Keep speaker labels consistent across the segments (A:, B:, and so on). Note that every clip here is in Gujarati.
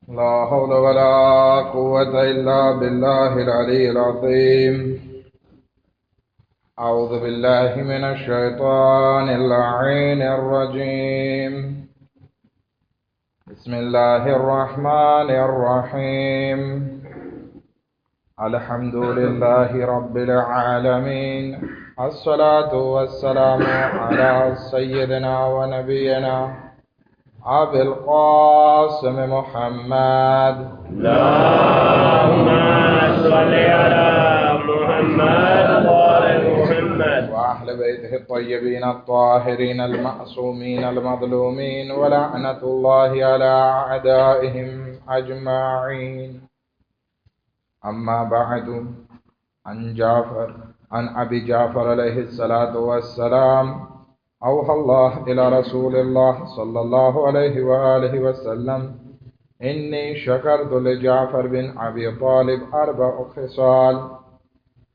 A: لا حول ولا قوة إلا بالله العلي العظيم. أعوذ بالله من الشيطان اللعين الرجيم. بسم الله الرحمن الرحيم. الحمد لله رب العالمين. الصلاة والسلام على سيدنا ونبينا أبي القاسم محمد.
B: اللهم صل على محمد وآل محمد
A: وأهل بيته الطيبين الطاهرين المعصومين المظلومين، ولعنة الله على أعدائهم أجمعين. أما بعد، عن أبي جعفر عليه الصلاة والسلام أوحى الله إلى رسول الله صلى الله عليه وآله وسلم: إني شكرت لجعفر بن أبي طالب 4 خصال.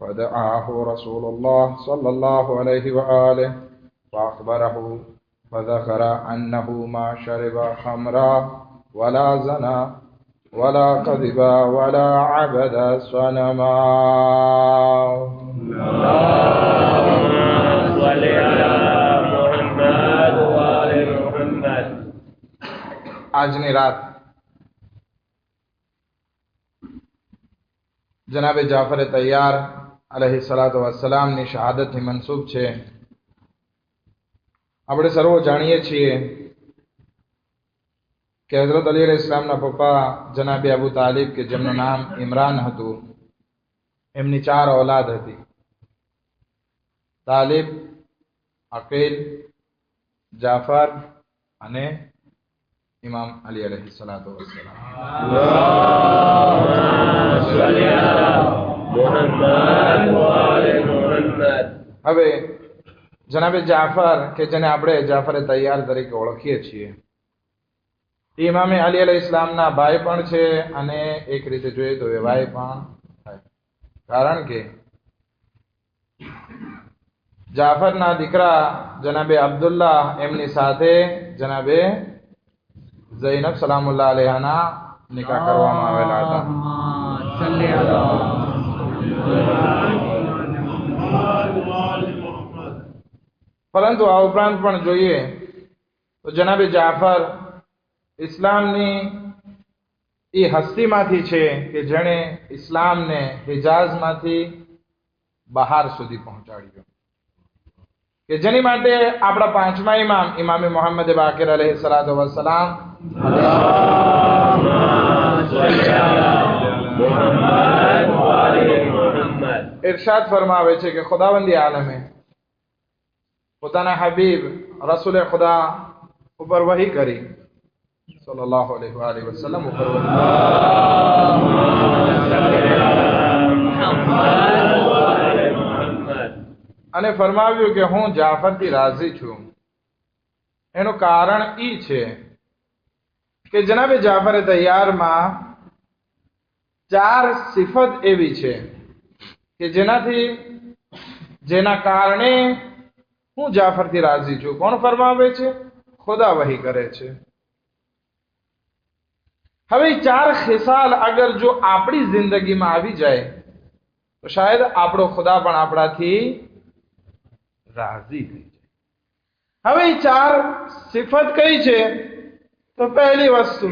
A: فدعاه رسول الله صلى الله عليه وآله فأخبره، فذكر أنه ما شرب خمرا ولا زنا ولا كذب ولا عبد صنما.
B: اللهم صل على محمد وآل محمد.
A: આજની રાત જનાબે જાફર તૈયાર અલૈહિ સલાતુ વસ્સલામની શહાદતથી મનસૂબ છે. આપણે સર્વો જાણીએ છીએ કે હઝરત અલી અલૈહિ સલામના પપ્પા જનાબે અબુ તાલિબ, કે જેમનું નામ ઇમરાન હતું, એમની 4 ઔલાદ હતી: તાલિબ, અકીલ, જાફર અને ઇમામ અલી અલૈહિ સલાતુ વસ્સલામ.
B: اللهم صل على محمد وآل محمد.
A: હવે જનાબે જાફર, કે જેને આપણે જાફર તૈયાર તરીકે ઓળખીએ છીએ, એ ઇમામે અલી અલૈહિ ઇસ્લામના ભાઈ પણ છે અને એક રીતે જોઈએ તો એ ભાઈ પણ થાય. કારણ કે જાફરના દીકરા જનાબે અબ્દુલ્લાહ, એમની સાથે જનાબે ઝૈનબ સલામુલ્લાહ અલૈહાના નિકાહ કરવામાં આવેલા હતા. પરંતુ આ ઉપરાંત પણ જોઈએ તો જનાબે જાફર ઇસ્લામની એ હસ્તીમાંથી છે કે જેણે ઇસ્લામને હિજાઝમાંથી બહાર સુધી પહોંચાડ્યો, કે જેની માટે આપણા 5મા ઇમામ ઇમામે મોહમ્મદ બાકિર અલૈહિ સલાતુ વસ્સલામ ઇરશાદ ફરમાવે છે કે ખુદાવંદી આલમે પોતાના હબીબ રસૂલ ખુદા ઉપર વહી કરી સલ્લલ્લાહુ અલૈહિ વસલ્લમ ઉપર અને ફરમાવ્યું કે હું જાફરથી રાજી છું. એનું કારણ ઈ છે કે જનાબે જાફર તૈયારમાં 4 સિફત એવી છે કે જેના કારણે હું જાફરથી રાજી છું. કોણ ફરમાવે છે? ખુદા વહી કરે છે. હવે 4 ખિસાલ અગર જો આપણી જિંદગીમાં આવી જાય તો શાયદ આપણો ખુદા પણ આપણાથી રાજી થઈ જાય. હવે 4 સિફત કઈ છે? તો પહેલી વસ્તુ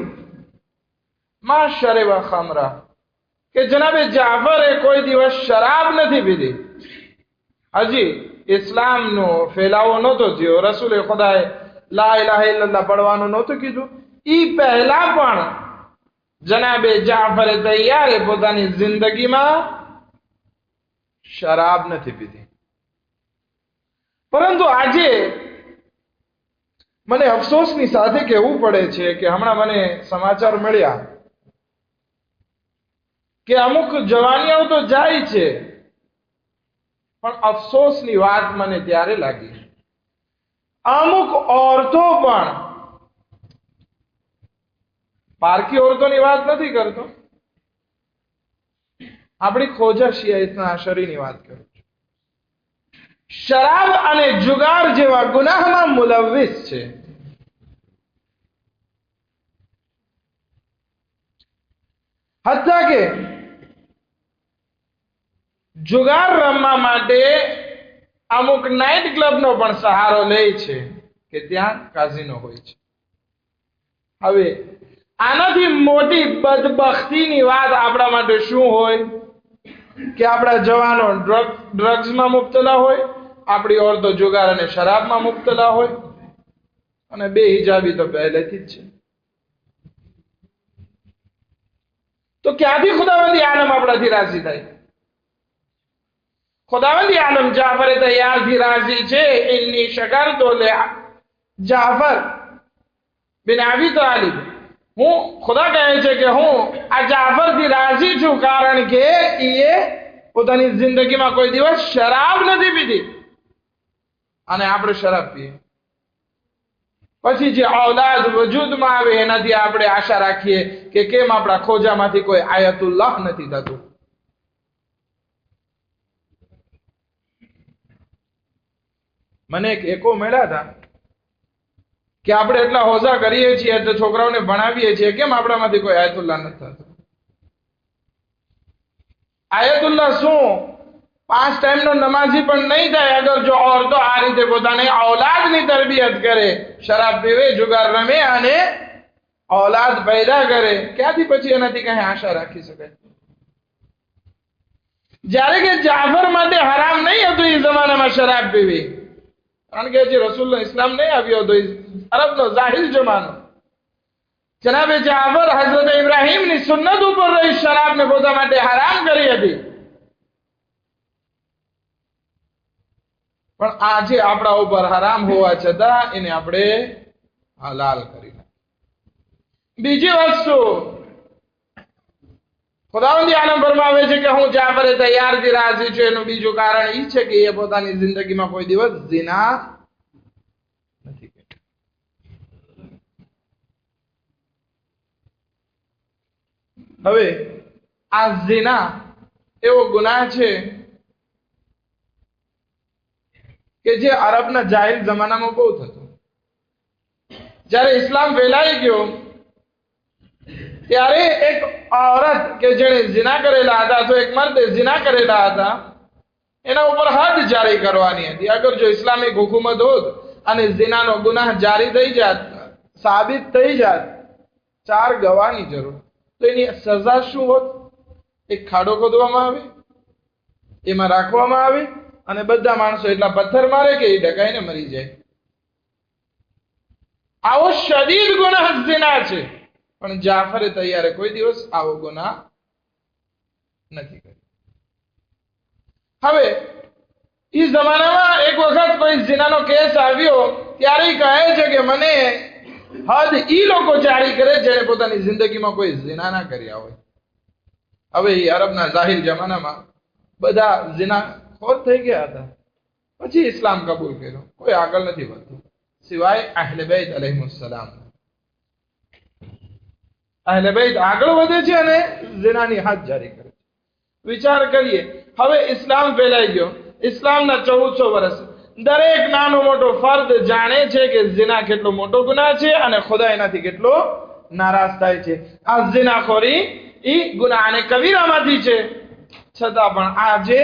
A: મા શરબ ખમરા, કે જનાબે જાફરે કોઈ દિવસ શરાબ નથી પીધી. હજી ઇસ્લામનો ફેલાવો નહોતો થયો, રસૂલે ખુદાએ લા ઇલાહા ઇલ્લલ્લાહ પડવાનું નહોતું કીધું. ઈ પહેલા પણ જનાબે જાફર તૈયારે પોતાની જિંદગીમાં શરાબ નથી પીધી. પરંતુ આજે મને અફસોસની સાથે કહેવું પડે છે કે હમણાં મને સમાચાર મળ્યા કે અમુક જવાનીઓ તો જાય છે, પણ અફસોસની વાત મને ત્યારે લાગી, અમુક ઓરતો પણ, પારકી ઓરતોની વાત નથી કરતો, આપણી ખોજા શિયાઈતના શરીરની વાત કરું છું, શરાબ અને જુગાર જેવા ગુનાહમાં મુલવ્વિસ છે. હત્તા કે જુગાર રમવા માટે અમુક નાઇટ ક્લબનો પણ સહારો લે છે કે ત્યાં કાઝિનો હોય છે. હવે આનાથી મોટી બદબખ્તીની વાત આપણા માટે શું હોય કે આપણા જવાનો ડ્રગ્સમાં મુબતલા હોય, આપણી ઓરતો જુગાર અને શરાબમાં મુબતલા હોય, અને બે હિજાબી તો પહેલેથી જ છે. તો ક્યાંથી ખુદાવંદી આલમ આપણાથી રાજી થાય? ખુદાવંદી આલમ જાફર તૈયારથી રાજી છે. ઇન્ની શકરતુ લે જાફર બિન અબી તાલિબ, હું ખુદા કહે છે કે હું આ જાફરથી રાજી છું, કારણ કે એ પોતાની જિંદગીમાં કોઈ દિવસ શરાબ નથી પીધી અને આપણે શરાબ પીએ. પછી જે ઔલાદ વજૂદમાં આવે એનાથી આપણે આશા રાખીએ કે કેમ આપણા ખોજામાંથી કોઈ આયતુલ્લાહ નથી થતું. મને એક એકો મળ્યા હતા કે આપણે એટલા હોજા કરીએ છીએ, એટલે છોકરાઓને ભણાવીએ છીએ, કેમ આપણામાંથી કોઈ આયતુલ્લાહ નથી થતું? આયતુલ્લાહ શું? 5 ટાઈમનો નમાઝી પણ નહીં થાય અગર જો ઓરતો આ રીતે પોતાની ઔલાદની તરબિયત કરે, શરાબ પીવે, જુગાર રમે અને ઔલાદ પેદા કરે. ક્યાંથી પછી એનાથી કઈ આશા રાખી શકાય? જ્યારે કે જાફર માટે હરામ નહીં હતું એ જમાનામાં શરાબ પીવી, કારણ કે હજી રસૂલનો ઇસ્લામ નહીં આવ્યો હતો, અરબનો જાહિલ જમાનો. જનાબે જાફર હઝરત ઇબ્રાહીમની સુન્નત ઉપર રહી શરાબને પોતા માટે હરામ કરી હતી. પણ આજે આપણા ઉપર હરામ હોવા છતાં એને આપણે હલાલ કરી નાખી. બીજી વસ્તુ ખુદાવંદી આલમ ફરમાવે છે કે હું જાફરે તૈયારથી રાજી છું. એનું બીજું કારણ એ છે કે એ પોતાની જિંદગીમાં કોઈ દિવસ ઝિના નથી કર્યો. હવે આ ઝિના એવો ગુનાહ છે કે જે અરબના જાહિલ જમાનામાં બહુ થતો. જ્યારે ઇસ્લામ ફેલાઈ ગયો ત્યારે એક औरत કે જેણે ઝિના કરેલા હતા, તો એક મર્દે ઝિના કરેલા હતા, એના ઉપર હદ જારી કરવાની હતી. અગર જો ઇસ્લામિક હુકુમત હોત અને ઝિનાનો ગુનાહ જારી થઈ જાત, સાબિત થઈ જાત, 4 ગવાહની જરૂર, તો એની સજા શું હોત? એક ખાડો ખોદવામાં આવે, એમાં રાખવામાં આવે અને બધા માણસો એટલા પથ્થર મારે કે એ ડગાઈને મરી જાય. આવો શદીદ ગુનાહ ઝિના છે. પણ જાફરે તૈયારે કોઈ દિવસ આવો ગુનાહ નથી કર્યો. હવે એ જમાનામાં એક વખત કોઈ ઝિનાનો કેસ આવ્યો ત્યારે કહે છે કે મને હદ ઈ લોકો જારી કરે જેણે પોતાની જિંદગીમાં કોઈ ઝિના ના કર્યા હોય. હવે એ અરબના જાહિલ જમાનામાં બધા ઝિના ખોર થઈ ગયા હતા. પછી ઇસ્લામ કબૂલ કર્યો, કોઈ આગળ નથી વધતું સિવાય અહલે બેત અલૈહિસ્સલામ. અહલે બેત આગળ વધે છે અને ઝિનાની હદ જારી કરે છે. વિચાર કરીએ, હવે ઇસ્લામ ફેલાઈ ગયો, ઇસ્લામના 1400 વર્ષ, દરેક નાનો મોટો ફર્દ જાણે છે કે ઝિના કેટલો મોટો ગુનાહ છે અને ખુદા એનાથી કેટલો નારાજ થાય છે. આ ઝિનાખોરી ઈ ગુનાહ અને કબીરામાંથી છે. છતાં પણ આજે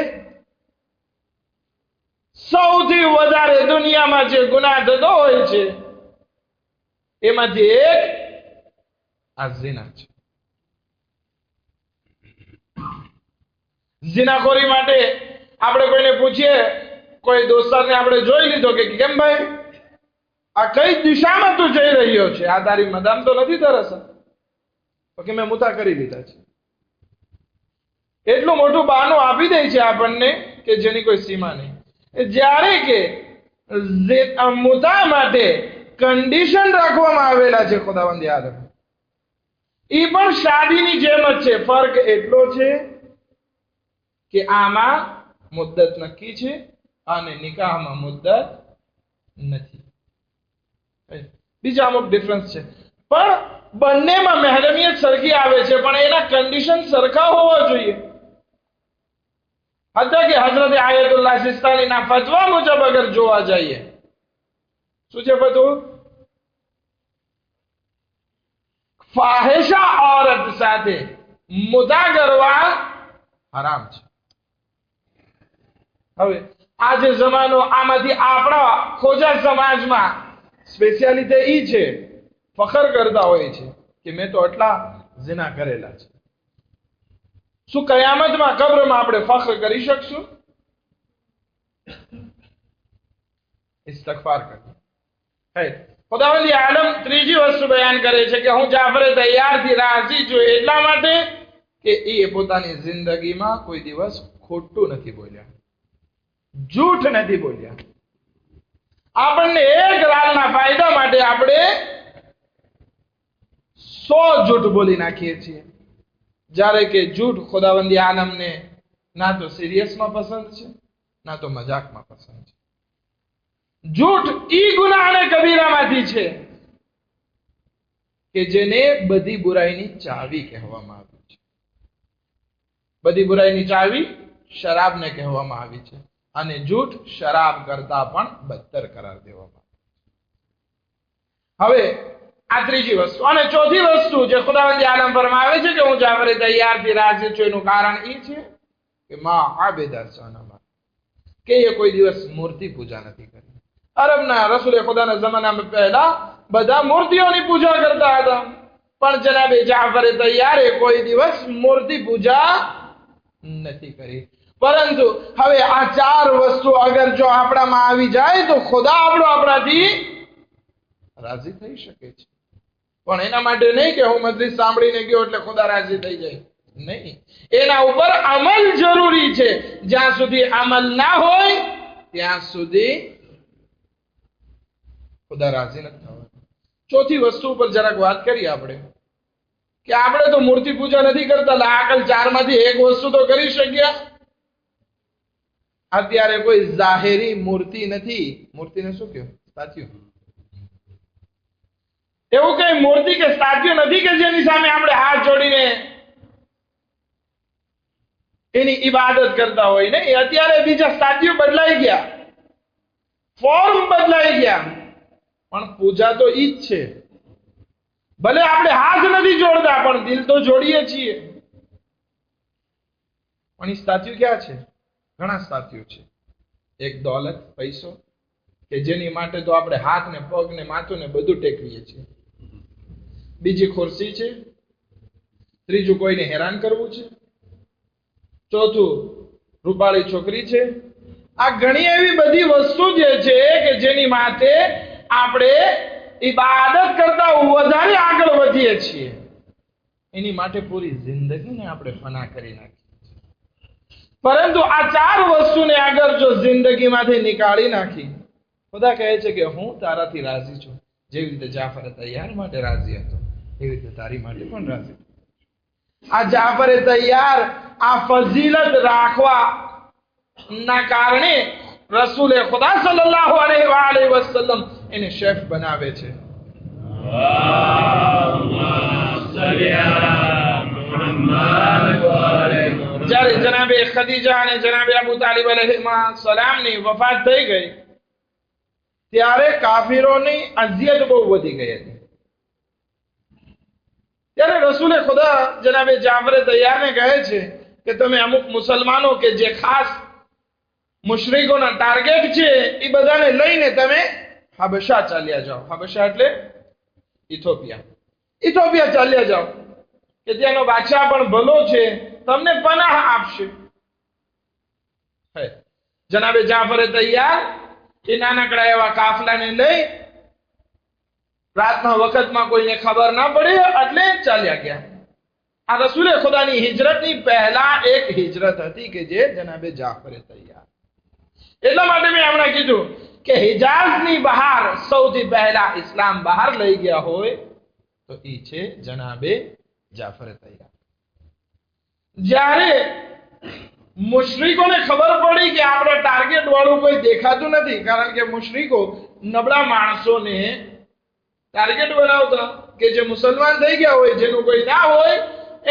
A: સૌથી વધારે દુનિયામાં જે ગુનાહ થતો હોય છે એમાંથી એક આ ઝિના છે. ઝિનાખોરી માટે આપણે કોઈને પૂછીએ, કોઈ દોસ્તારને આપણે જોઈ લીધો કે કેમ ભાઈ આ કઈ દિશામાં તું જઈ રહ્યો છે, આ તારી મદામ તો નથી તરસ? તો કે મેં મુતા કરી લીધા છે. એટલું મોટું બહાનું આપી દે છે આપણને કે જેની કોઈ સીમા નહીં. જ્યારે કે મુતા માટે કન્ડિશન રાખવામાં આવેલા છે ખુદાવંદી આલમ, એ પણ શાદીની જેમ જ છે. ફર્ક એટલો છે કે આમાં મુદ્દત નક્કી છે અને નિકાહમાં મુદ્દત નથી. બીજા અમુક ડિફરન્સ છે, પણ બંનેમાં મહેરમિયત સરખી આવે છે, પણ એના કન્ડિશન સરખા હોવા જોઈએ. હતા કે હઝરત આયતુલ્લાહ સિસ્તાનીના ફતવા મુજબ અગર જોવા જઈએ, શું છે બધું? ફાહિશા औरत સાથે મુદ્દા કરવા હરામ છે. હવે આ જે જમાનો, આમાંથી આપણા ખોજા સમાજમાં સ્પેશિયાલિટી ઈ છે, ફખર કરતા હોય છે કે મેં તો આટલા ઝિના કરેલા છે. શું કયામતમાં કબ્રમાં આપણે ફખર કરી શકશું? ઇસ્તિગફાર કરીએ. ખુદાવંદ આલમ ત્રીજી વસ્તુ બયાન કરે છે કે હું જાફરે તૈયારથી રાજી છું એટલા માટે કે એ પોતાની જિંદગીમાં કોઈ દિવસ ખોટું નથી બોલ્યા, જૂઠ નથી બોલ્યા. આપણને એક રાલના ફાયદા માટે આપણે 100 જૂઠ બોલી નાખીએ છીએ, જ્યારે કે જૂઠ ખુદાવંદી આલમને ના તો સિરિયસમાં પસંદ છે, ના તો મજાકમાં પસંદ છે. જૂઠ ઈ ગુનાહ અને કબીરામાંથી છે કે જેને બધી બુરાઈની ચાવી કહેવામાં આવી છે. બધી બુરાઈની ચાવી શરાબને કહેવામાં આવી છે, અને જૂઠ શરાબ કરતા પણ બદતર કરાર દેવામાં આવે. હવે આ ત્રીજી વસ્તુ. અને ચોથી વસ્તુ જે ખુદાવંદી આલમ ફરમાવે છે કે હું જાફરે તૈયારથી રાજી છું, એનું કારણ એ છે કે માં આબેદા સનમા, કે એ કોઈ દિવસ મૂર્તિ પૂજા નથી કરી. અરબના રસૂલે ખુદાના જમાનામાં પહેલા બધા મૂર્તિઓની પૂજા કરતા હતા, પણ જનાબે જાફરે તૈયારે કોઈ દિવસ મૂર્તિ પૂજા નથી કરી. પરંતુ હવે આ 4 વસ્તુ અગર જો આપણામાં આવી જાય તો ખુદા આપણાથી રાજી થઈ શકે છે. પણ એના માટે નહીં કે હું મજલિસ સાંભળીને ગયો એટલે ખુદા રાજી થઈ જાય, નહીં. એના ઉપર અમલ જરૂરી છે. જ્યાં સુધી અમલ ના હોય ત્યાં સુધી ખુદા રાજી નથી થવાનું. ચોથી વસ્તુ ઉપર જરાક વાત કરીએ આપણે કે આપણે તો મૂર્તિ પૂજા નથી કરતા, લાકલ 4 માંથી એક વસ્તુ તો કરી શક્યા. અત્યારે કોઈ જાહેરી મૂર્તિ નથી. મૂર્તિને શું કહ્યું? સ્ટેચ્યુ. એવું કઈ મૂર્તિ કે સ્ટેચ્યુ નથી કે જેની સામે આપણે હાથ જોડીને એની ઇબાદત કરતા હોય ને. અત્યારે બીજા સ્ટેચ્યુ બદલાઈ ગયા, ફોર્મ બદલાઈ ગયા, પણ પૂજા તો ઈ જ છે. ભલે આપણે હાથ નથી જોડતા પણ દિલ તો જોડીએ છીએ. પણ એ સ્ટેચ્યુ ક્યાં છે? ઘણા સ્ટેચ્યુ છે. એક દોલત, પૈસો, કે જેની માટે તો આપણે હાથ ને પગ ને માથું ને બધું ટેકવીએ છીએ. બીજી ખુરશી છે. ત્રીજું કોઈને હેરાન કરવું છે. ચોથું રૂપાળી છોકરી છે. આ ઘણી એવી બધી વસ્તુ જે છે કે જેની માટે આપણે ઇબાદત કરતા વધારે આગળ વધીએ છીએ. એની માટે પૂરી જિંદગીને આપણે ફના કરી નાખીએ. પરંતુ આ 4 વસ્તુને આગળ જો જિંદગીમાંથી નીકાળી નાખી, ખુદા કહે છે કે હું તારાથી રાજી છું. જેવી રીતે જાફર તૈયાર માટે રાજી હતો એવી રીતે તારી માટે પણ રાજી. આ જાફરે તૈયાર આ ફઝીલત રાખવા ના કારણે રસૂલે ખુદા સલ્લલ્લાહુ અલૈહિ વસલ્લમ એને શેફ બનાવે છે. જ્યારે જનાબે ખદીજા અને જનાબે અબુ તાલિબ અલૈહિમા સલામની વફાત થઈ ગઈ ત્યારે કાફિરોની અઝિયત બહુ વધી ગઈ હતી. ત્યારે રસૂલે ખુદા જનાબે જાફરે તૈયારને કહે છે કે તમે અમુક મુસલમાનો કે જે ખાસ મુશરિકોના ટાર્ગેટ છે એ બધાને લઈને તમે હબશા ચાલ્યા જાઓ. હબશા એટલે ઇથોપિયા ચાલ્યા જાઓ કે ત્યાંનો બાદશાહ પણ ભલો છે, તમને પનાહ આપશે. જનાબે જાફરે તૈયાર એ નાનકડા એવા કાફલાને લઈ રાતના વખતમાં કોઈને ખબર ના પડે એટલે ચાલ્યા ગયા. આ રસૂલે ખુદાની હિજરતની પહેલા એક હિજરત હતી કે જે જનાબે જાફરે તૈયાર. એટલા માટે મેં હમણાં કીધું કે હિજાઝની બહાર સૌથી પહેલા ઇસ્લામ બહાર લઈ ગયા હોય તો એ છે જનાબે જાફરે તૈયાર. જ્યારે મુશરિકોને ખબર પડી કે આપણે ટાર્ગેટ વાળું કોઈ દેખાતું નથી, કારણ કે મુશરિકો નબળા માણસોને ટાર્ગેટ બનાવતા કે જે મુસલમાન થઈ ગયા હોય, જેનું કોઈ ના હોય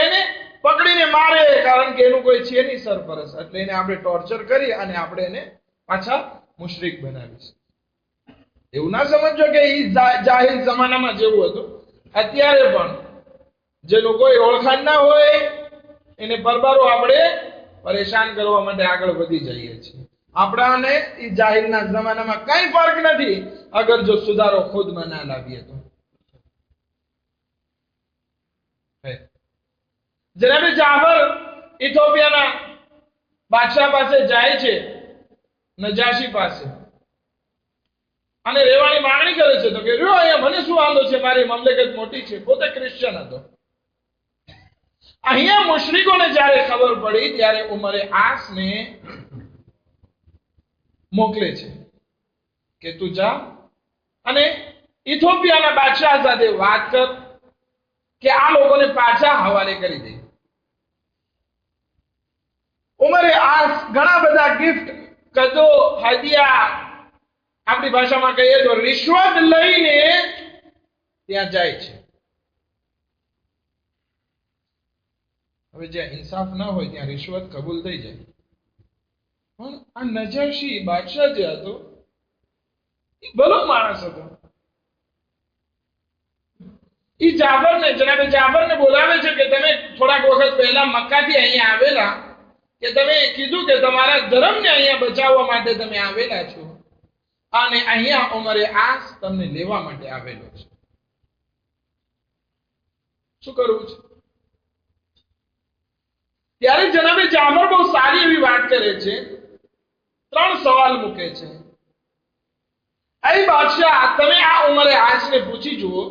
A: એને પકડીને મારે, કારણ કે એનું કોઈ છે નહીં સરપરસ, એટલે એને આપણે ટોર્ચર કરી અને આપણે એને પાછા મુશરિક બનાવીશું. એવું ના સમજો કે એ જાહિલ જમાનામાં જેવું હતું. અત્યારે પણ જેનું કોઈ ઓળખાણ ના હોય એને પરબારો આપણે પરેશાન કરવા માટે આગળ વધી જઈએ છીએ. આપણાને એ જાહેરના જમાનામાં કઈ ફરક નથી અગર જો સુધારો ખુદમાં ના લાવીએ તો. જનાબે જાફર ઇથોપિયાના બાદશાહ પાસે જાય છે, નજાશી પાસે, અને રહેવાની માંગણી કરે છે. તો કે રહ્યો અહીંયા, મને શું વાંધો છે, મારી મમલકત મોટી છે. પોતે ક્રિશ્ચન હતો. અહીંયા મુશ્રિકોને જ્યારે ખબર પડી ત્યારે ઉમરે આસને મોકલે છે કે તું જા અને ઇથોપિયાના બાદશાહ સાથે વાત કર કે આ લોકોને પાછા હવાલે કરી દે. ઉમરે આસ ઘણા બધા ગિફ્ટ, કદો, હદિયા, આપણી ભાષામાં કહીએ તો રિશ્વત લઈને ત્યાં જાય છે. હવે જ્યાં ઇન્સાફ ના હોય ત્યાં રિશ્વત કબૂલ થઈ જાય. પણ આ નજાશી બાદશાહ જે હતો એ ભલો માણસ હતો. એ જાફરને, જનાબે જાફરને બોલાવે છે કે તમે થોડાક વખત પહેલા મક્કાથી અહીંયા આવેલા, કે તમે કીધું કે તમારા ધર્મને અહીંયા બચાવવા માટે તમે આવેલા છો, અને અહીંયા ઉમરે આસ તમને લેવા માટે આવેલો છે. શું કરવું છે? ત્યારે જનાબે જાફર બહુ સારી એવી વાત કરે છે. 3 સવાલ મૂકે છે. એ બાદશાહ, તમે આ ઉમરે આસને પૂછી જુઓ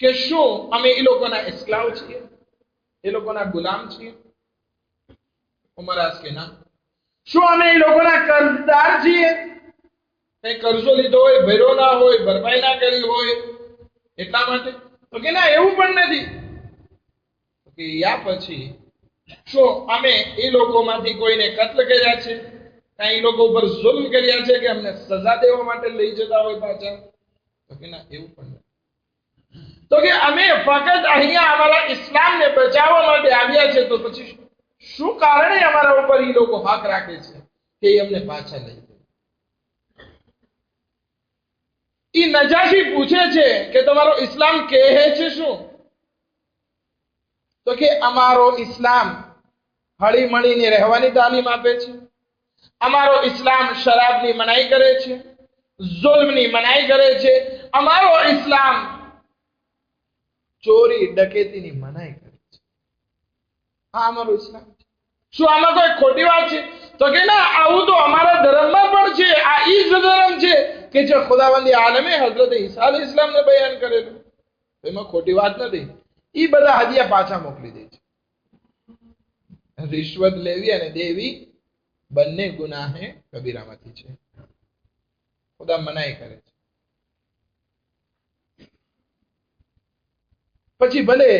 A: કે શું અમે એ લોકોના એસ્ક્લાવ છીએ, એ લોકોના ગુલામ છીએ? ઉમર આસ કે ના. શું અમે એ લોકોના કર્જદાર છીએ? કઈ કર્જો લીધો હોય, ભર્યો ના હોય, ભરપાઈ ના કરી હોય એટલા માટે? તો કે ના, એવું પણ નથી. કે યા પછી શું અમે એ લોકોમાંથી કોઈને કત્લ કર્યા છે, કઈ લોકો ઉપર જુલ્મ કર્યા છે કે અમને સજા દેવા માટે લઈ જતા હોય પાછા? તો કે ના, એવું પણ નથી. તો કે અમે ફક્ત અહીંયા અમારા ઇસ્લામને બચાવવા માટે આવ્યા છે. તો પછી શું કારણે અમારા ઉપર એ લોકો હક રાખે છે કે એ અમને પાછા લઈ જાય? એ નજાશી પૂછે છે કે તમારો ઇસ્લામ કહે છે શું? તો કે અમારો ઇસ્લામ હળી મળીને રહેવાની તાલીમ આપે છે. અમારો ઇસ્લામ શરાબની મનાઈ કરે છે, જુલ્મની મનાઈ કરે છે. અમારો ઇસ્લામ ચોરી ડકેતીની મનાઈ કરે છે. આ અમારો ઇસ્લામ છે. શું આમાં કોઈ ખોટી વાત છે? તો કે ના, આવું તો અમારા ધર્મમાં પણ છે. આ ઈ જ ધર્મ છે કે જે ખુદાવંદી આલમે હઝરત ઈસા અલૈહિ ઇસ્લામને બયાન કરેલું. એમાં ખોટી વાત નથી. ઈ બધા હદિયા પાછા મોકલી દે છે. રિશ્વત લેવી અને દેવી બંને ગુનાહે કબીરામાંથી છે. ખુદા મનાઈ કરે છે. પછી ભલે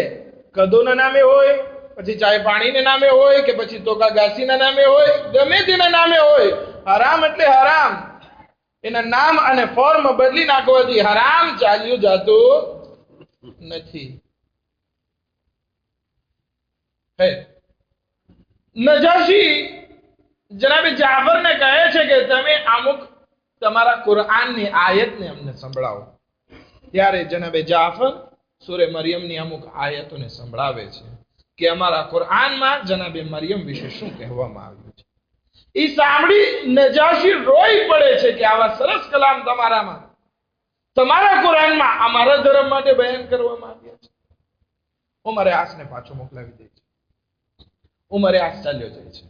A: કદોના નામે હોય, પછી ચાય પાણીના નામે હોય, કે પછી તોકા ગાસીના નામે હોય, ગમે તેના નામે હોય, હરામ એટલે હરામ. એના નામ અને ફોર્મ બદલી નાખવાથી હરામ ચાલ્યું જાતું નથી. નજાશી જનાબે જાફરને કહે છે કે તમે અમુક તમારા કુરઆનની આયતને અમને સંભળાવો. ત્યારે જનાબે જાફર સૂરે મરિયમની અમુક આયતોને સંભળાવે છે કે અમારા કુરઆનમાં જનાબે મરિયમ વિશે શું કહેવામાં આવ્યું છે. એ સાંભળી નજાશી રોઈ પડે છે કે આવા સરસ કલામ તમારામાં, તમારા કુરઆનમાં અમારા ધર્મ માટે બયાન કરવામાં આવ્યા છે. ઉમરે આસને પાછો મોકલાવી દે છે. ઉમરે આસ ચાલ્યો જાય છે.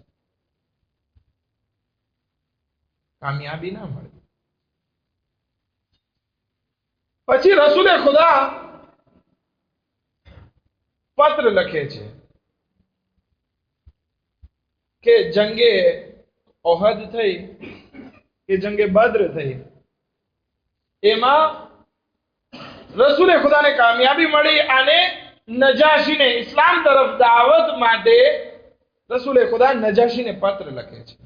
A: કામયાબી ના મળે. પછી રસૂલે ખુદા પત્ર લખે છે કે જંગે ઓહદ થઈ કે જંગે બદ્ર થઈ, એમાં રસૂલે ખુદાને કામયાબી મળી અને નજાશીને ઇસ્લામ તરફ દાવત માટે રસૂલે ખુદા નજાશીને પત્ર લખે છે.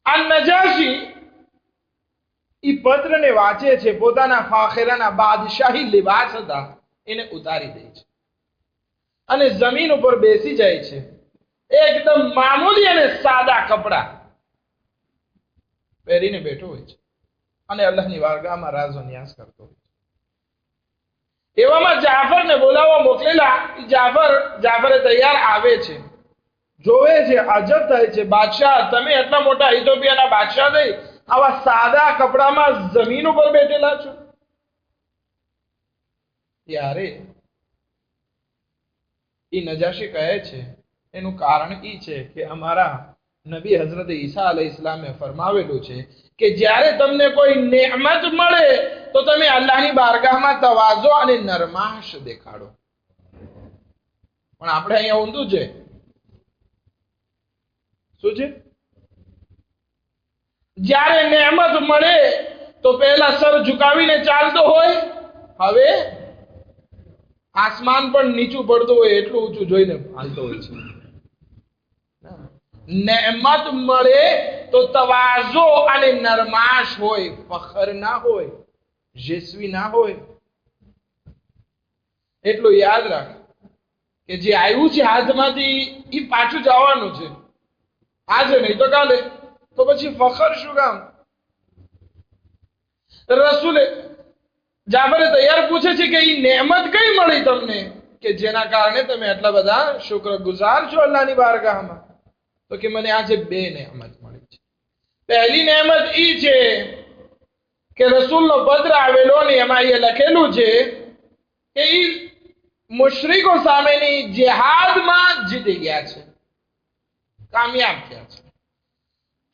A: આ નજાશી ઈ પત્રને વાંચે છે, પોતાના ફાખેરાના બાદશાહી લિબાસ હતા એને ઉતારી દે છે અને જમીન ઉપર બેસી જાય છે. એકદમ મામૂલી અને સાદા કપડા પહેરીને બેઠો હોય છે અને અલ્લાહની વારગાહમાં રાઝો નિયાઝ કરતો હોય છે. એવામાં જાફરને બોલાવવા મોકલેલા. જાફરે તૈયાર આવે છે, જોવે છે, અજબ થાય છે, બાદશાહ તમે એટલા મોટા ઇથોપિયાના બાદશાહ થઈ આવા સાદા કપડામાં જમીન ઉપર બેઠેલા છો? ત્યારે એ નજાશી કહે છે એનું કારણ એ છે કે અમારા નબી હઝરત ઈસા અલૈહિ ઇસ્લામે ફરમાવેલું છે કે જ્યારે તમને કોઈ નેમત મળે તો તમે અલ્લાહની બારગાહમાં તવાઝો અને નરમાશ દેખાડો. પણ આપણે અહીંયા ઊંધું છે. શું છે? જ્યારે નેમત મળે તો પહેલા સર ઝુકાવીને ચાલતો હોય, હવે આસમાન પણ નીચું પડતું હોય એટલું ઊંચું જોઈને હાલતો હોય છે. નેમત મળે તો તવાઝો અને નરમાશ હોય, ફખર ના હોય, જેસવી ના હોય. એટલું યાદ રાખ કે જે આવ્યું છે હાથમાંથી એ પાછું જવાનું છે. આજે નહીં તો કાલે, તો પછી ફખર શું કામ? રસૂલે જાફરે તૈયાર પૂછે છે કે એ નેમત કઈ મળી તમને કે જેના કારણે તમે આટલા બધા શુક્રગુજાર છો અલ્લાહની બારગાહમાં? તો કે મને આજે બે નેમત મળી છે. પહેલી નેમત ઈ છે કે રસૂલનો પત્ર આવેલો ને એમાં એ લખેલું છે કે ઈ મુશરિકો સામેની જિહાદમાં જીતી ગયા છે, કામયાબ થયા છે.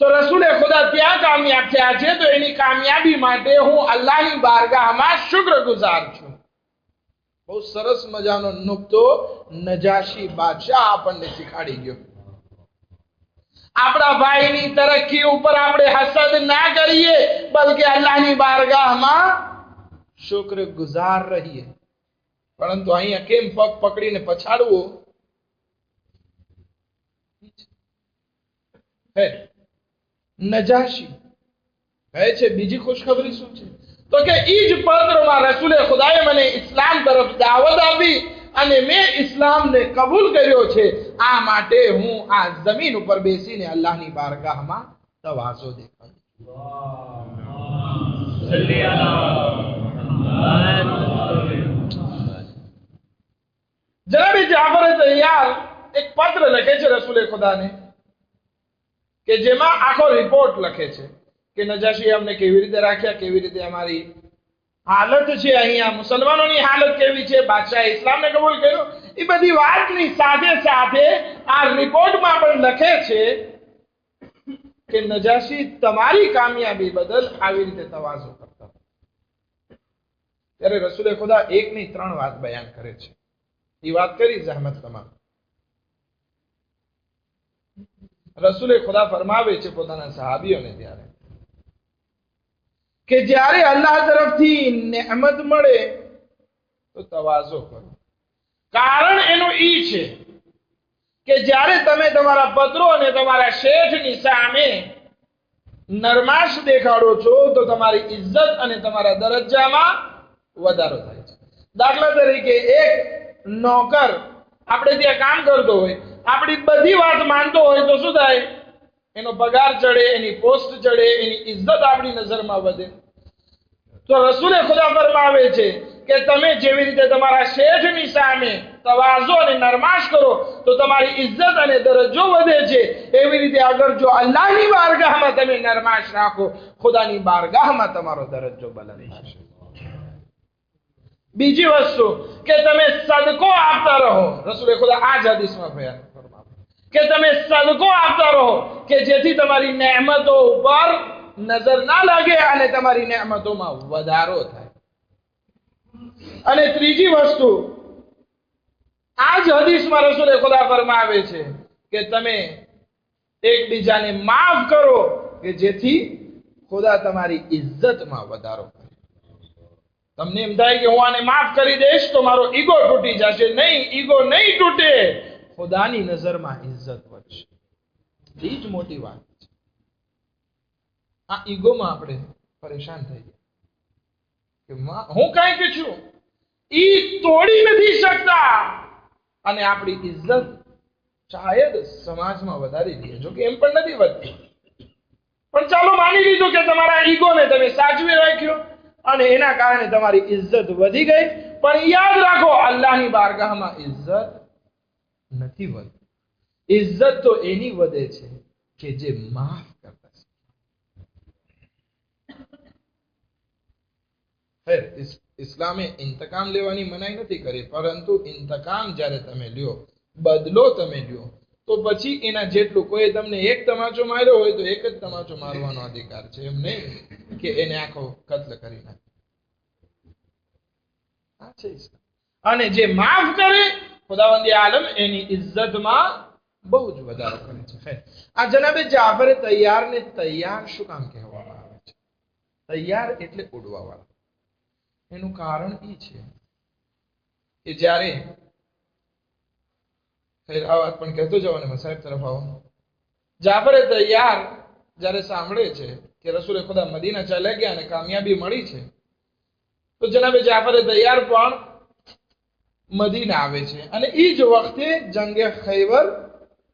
A: તો રસૂલે ખુદા ત્યાં કામયાબ થયા છે, તો એની કામયાબી માટે હું અલ્લાહની બારગાહમાં શુક્રગુજાર છું. બહુ સરસ મજાનો નુક્તો નજાશી બાદશાહ આપણને શીખાડી ગયો. આપણા ભાઈની તરક્કી ઉપર આપણે હસદ ના કરીએ, બલકે અલ્લાહની બારગાહમાં શુક્રગુજાર રહીએ. પરંતુ અહીંયા કેમ પગ પકડીને પછાડવો? નજાશી કહે છે બીજી ખુશખબરી શું છે? તો કે ઈ જ પત્રમાં રસૂલે ખુદાએ મને ઇસ્લામ તરફ દાવત આપી અને મેં ઇસ્લામને કબૂલ કર્યો છે. આ માટે હું આ જમીન ઉપર બેસીને અલ્લાહની બારગાહમાં તવાઝો દેખાડું. જનાબે જાફરે તૈયાર એક પત્ર લખે છે રસૂલે ખુદાને કે જેમાં આખો રિપોર્ટ લખે છે કે નજાશી અમને કેવી રીતે રાખ્યા, કેવી રીતે અમારી હાલત છે, અહીંયા મુસલમાનોની હાલત કેવી છે, બાદશાહે ઇસ્લામને કબૂલ કર્યો. એ બધી વાતની સાથે સાથે આ રિપોર્ટમાં પણ લખે છે કે નજાશી તમારી કામયાબી બદલ આવી રીતે તવાઝો કરતા. ત્યારે રસૂલે ખુદા એક ની ત્રણ વાત બયાન કરે છે. એ વાત કરી જહેમત તમામ. રસૂલે ખુદા ફરમાવે છે પોતાના સહાબીઓને ત્યારે કે જ્યારે અલ્લાહ તરફથી નેમત મળે તો તવાઝો કરો. કારણ એનું ઈ છે કે જ્યારે તમે તમારા પત્રો અને તમારા શેઠની સામે નરમાશ દેખાડો છો તો તમારી ઇજ્જત અને તમારા દરજ્જામાં વધારો થાય છે. દાખલા તરીકે એક નોકર આપણે ત્યાં કામ કરતો હોય, આપણી બધી વાત માનતો હોય તો શું થાય? એનો પગાર ચડે, એની પોસ્ટ ચડે, એની ઇજ્જત આપણી નજરમાં વધે. તો રસૂલે ખુદા ફરમાવે છે કે તમે જેવી રીતે તમારા શેઠની સામે તવાઝો અને નરમાશ કરો તો તમારી ઇજ્જત અને દરજ્જો વધે છે. એવી રીતે અગર જો અલ્લાહની બારગાહમાં તમે નરમાશ રાખો, ખુદાની બારગાહમાં તમારો દરજ્જો બુલંદ થશે. બીજી વસ્તુ કે તમે સદકો આપતા રહો. રસૂલે ખુદા આ જ હદીસમાં બયાન ફરમાવે કે તમે સદકો આપતા રહો કે જેથી તમારી નેમતો ઉપર નજર ના લાગે અને તમારી નેમતોમાં વધારો થાય. અને ત્રીજી વસ્તુ આ જ હદીસમાં રસૂલે ખુદા ફરમાવે છે કે તમે એકબીજાને માફ કરો કે જેથી ખુદા તમારી ઇજ્જતમાં વધારો કરે. તમને એમ થાય કે હું આને માફ કરી દઈશ તો મારો ઈગો તૂટી જશે. નહીં, ઈગો નહીં તૂટે, ખુદાની નજરમાં ઇજ્જત વધશે. એ જ મોટી વાત છે. આ ઈગોમાં આપણે પરેશાન થઈ ગયા કે હું કાંઈક છું, ઈ તોડી નથી શકતા અને આપણી ઇજ્જત શાયદ સમાજમાં વધારી દઈએ. જો કે એમ પણ નથી વધતી, પણ ચાલો માની લીધું કે તમારા ઈગોને તમે સાચવી રાખ્યો અને એના કારણે તમારી ઇજ્જત વધી ગઈ, પણ યાદ રાખો, અલ્લાહની બારગાહમાં ઇજ્જત નથી વધતી. ઇજ્જત તો એની વધે છે કે જે માફ કરતા છે. ઇસ્લામે ઇંતકામ લેવાની મનાઈ નથી કરી, પરંતુ ઇંતકામ જ્યારે તમે લ્યો, બદલો તમે લ્યો, તો પછી એના જેટલું, કોઈ તમને એક તમાચો માર્યો હોય તો એક જ તમાચો મારવાનો અધિકાર છે, એમ નહીં કે એને આખો કત્લ કરી નાખે. આ છે ઇસ્લામ. અને જે માફ કરે, ખુદાવંદ આલમ એની ઇજ્જતમાં બહુ જ વધારો કરે છે. આ જનાબે જાફર તૈયારને તૈયાર શું કામ કહેવામાં આવે છે? તૈયાર એટલે ઉડવા વાળા. એનું કારણ એ છે કે જ્યારે આ વાત પણ કહેતો જાઓ અને મસાહેબ તરફ આવો. જાફરે તૈયાર જ્યારે સાંભળે છે કે રસૂલે ખુદા મદીના ચાલ્યા ગયા અને કામયાબી મળી છે, તો જનાબે જાફરે તૈયાર પણ મદીના આવે છે અને એ જ વખતે જંગે ખૈબર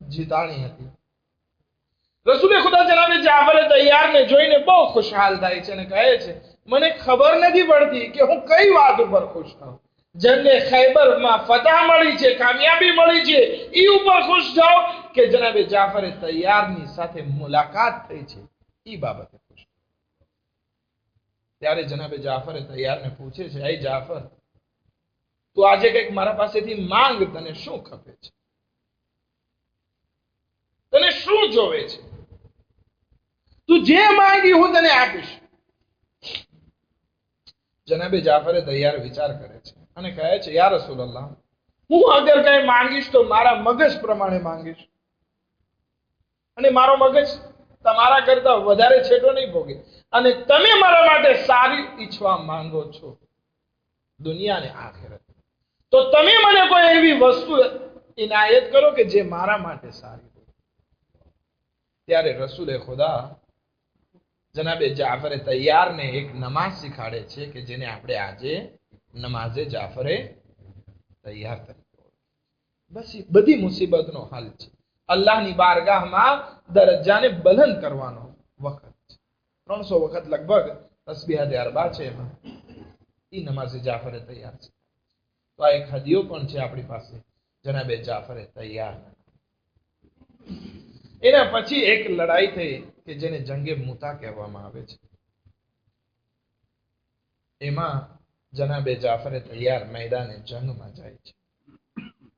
A: જીતાણી હતી. રસૂલે ખુદા જનાબે જાફરે તૈયારને જોઈને બહુ ખુશહાલ થાય છે અને કહે છે, મને ખબર નથી પડતી કે હું કઈ વાત ઉપર ખુશ થાઉં. જંગે ખૈબરમાં ફતહ મળી છે, કામયાબી મળી છે, એ ઉપર ખુશ થાવ કે જનાબે જાફરે તૈયારની સાથે મુલાકાત થઈ છે, એ બાબતે ખુશ. ત્યારે જનાબે જાફરે તૈયારને પૂછે છે, એ જાફર, તું આજે કંઈક મારા પાસેથી માંગ, તને શું ખપે છે? તને શું જોવે છે? તું જે માંગી હું તને આપીશ. જનાબે જાફરે તૈયાર વિચાર કરે છે અને કહે છે, યા રસૂલલ્લાહ, હું અગર કઈ માંગીશ તો મારા મગજ પ્રમાણે માંગીશ, અને મારો મગજ તમારા કરતા વધારે છેટો નહીં ભોગે, અને તમે મારા માટે સારી ઈચ્છવા માંગો છો, દુનિયા અને આખિરત, તો તમે મને કોઈ એવી વસ્તુ ઇનાયત કરો કે જે મારા માટે સારી હોય. ત્યારે રસૂલે ખુદા જનાબે જાફરે તૈયારને એક નમાઝ શીખાડે છે કે જેને આપણે આજે નમાઝે જાફરે તૈયાર તરીકે. બસ એ બધી મુસીબતનો હલ છે. અલ્લાહની બારગાહમાં દરજ્જાને બુલંદ કરવાનો વખત છે. 300 વખત લગભગ તસ્બીહાત અરબા છે, એમાં એ નમાઝે જાફરે તૈયાર છે. તો આ એક હદિયો પણ છે આપણી પાસે, જનાબે જાફરે તૈયાર. એના પછી એક લડાઈ થઈ કે જેને જંગે મુતા કહેવામાં આવે છે. એમાં જનાબે જાફરે તૈયાર મેદાને જંગમાં જાય છે.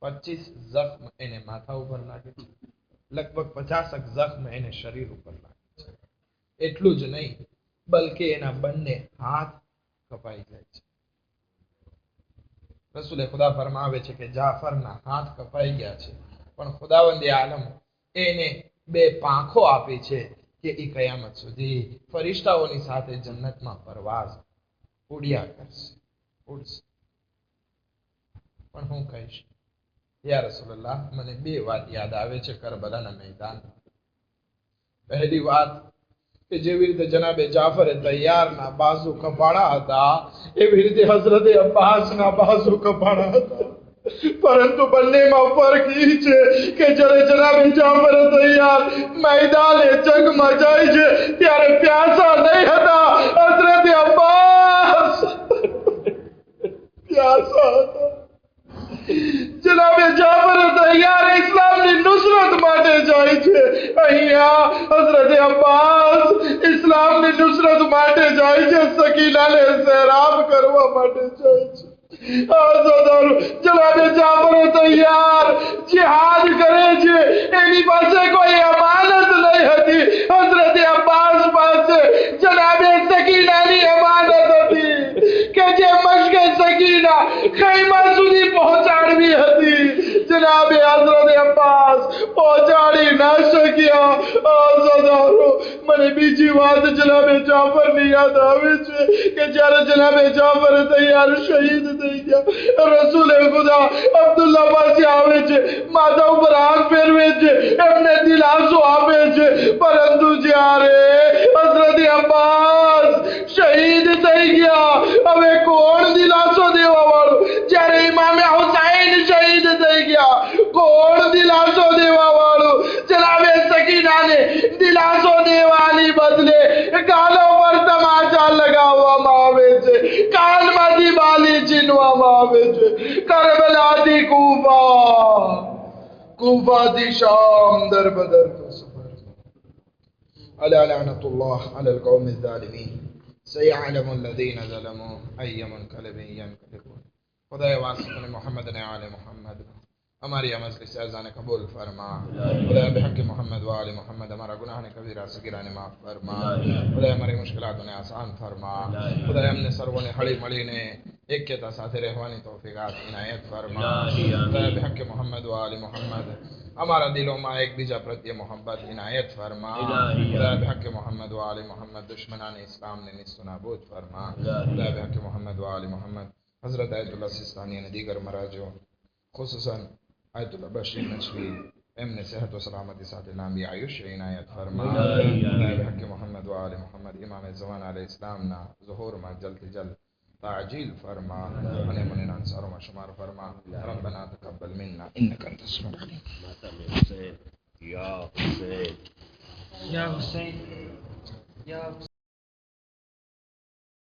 A: 25 જખ્મ એને માથા ઉપર લાગે છે, લગભગ 50 જખ્મ એને શરીર ઉપર લાગે છે. એટલું જ નહીં, બલકે એના બંને હાથ કપાઈ જાય છે. રસૂલે ખુદા ફરમાવે છે કે જાફરના હાથ કપાઈ ગયા છે, પણ ખુદાવંદે આલમ એને 2 પાંખો આપી છે કે એ કયામત સુધી ફરિશ્તાઓની સાથે જન્નતમાં પરવાઝ ઉડ્યા કરશે, ઉડશે. પણ હું કહીશ, યા રસૂલલ્લાહ, મને 2 વાત યાદ આવે છે કરબલાના મેદાનમાં. પહેલી વાત કે જેવી રીતે જનાબે જાફરે તૈયારના બાજુ કપાડા હતા, એવી રીતે હઝરતે અબ્બાસના બાજુ કપાડા હતા. પરંતુ બંનેમાં ફરક એ છે કે જ્યારે જનાબે જાફર તૈયાર મેદાને જંગમાં જાય છે ત્યારે પ્યાસા નહીં હતા. હઝરતે અબ્બાસ પ્યાસા હતા. જનાબે જાફર તૈયાર ઇસ્લામની નુસરત માટે જાય છે. અહીંયા હઝરતે અબ્બાસ ઇસ્લામની નુસરત માટે જાય છે, સકીનાને સહેરાબ કરવા માટે જાય છે. જનાબે જાફર તૈયાર જિહાદ કરે છે, એની પાસે કોઈ અમાનત નહીં હતી. હઝરતે અબ્બાસ પાસે જનાબે સકીનાની અમાનત હતી કે જે મશ્કે સકીના ખૈમા સુધી પહોંચાડવી હતી. જનાબે હઝરતે અબ્બાસ પહોંચાડી ના શક્યા. મને બીજી વાત જનાબે જાફરની યાદ આવે છે કે જ્યારે જનાબે જાફર તૈયાર શહીદ થઈ ગયા, રસૂલે ખુદા અબ્દુલ્લાહ પાસે આવે છે, માથા ઉપર હાથ ફેરવે છે, એમને દિલાસો આપે છે. પરંતુ જ્યારે હઝરતે અબ્બાસ શહીદ થઈ ગયા, હવે કોણ દિલાસો દેવા વાળું? જ્યારે ઇમામે હુસૈન શહીદ થઈ ગયા, કોણ દિલાસો દેવા વાળું? જનાબે સકીનાને દિલાસો દેવાની બદલે ગાલો પર તમાચા લગાવવામાં આવે છે, કાનમાંથી બાલી છીનવામાં આવે છે કરબલાથી કૂફાથી શામ દર બદર ألا لعنة الله على القوم الظالمين سيعلم الذين ظلموا أي منقلب ينقلبون خدای واسطه محمد نے آل محمد ہماری مجلس اذان قبول فرما خدای بحق محمد و آل محمد ہمارا گناہ نے کبیرہ صغیرہ نے معاف فرما خدای ہماری مشکلات نے آسان فرما خدای ہم نے سروں نے ہڑی مڑی نے ایک کے ساتھ رہوانی توفیقات عنایت فرما خدای بحق محمد و آل محمد ہمارا دلوں میں ایک بیجا پرتی محبت عنایت فرما خدای بحق محمد و آل محمد دشمنان اسلام نے نست و نابود فرما خدای بحق محمد و آل محمد حضرت آیت اللہ سیستانی نے دیگر مراجعوں خصوصاً آیت اللہ بشیر نشوی امن صحت و سلامتی ساتھ نامی آیوش عنایت فرما خدای بحق محمد و آل محمد امام زمان علیہ السلام نا ظہور ما جلد جلد تعجیل فرما من من انصار ما شمار فرما ربنا تقبل منا انك انت السميع العليم
B: یا حسین
C: یا حسین یا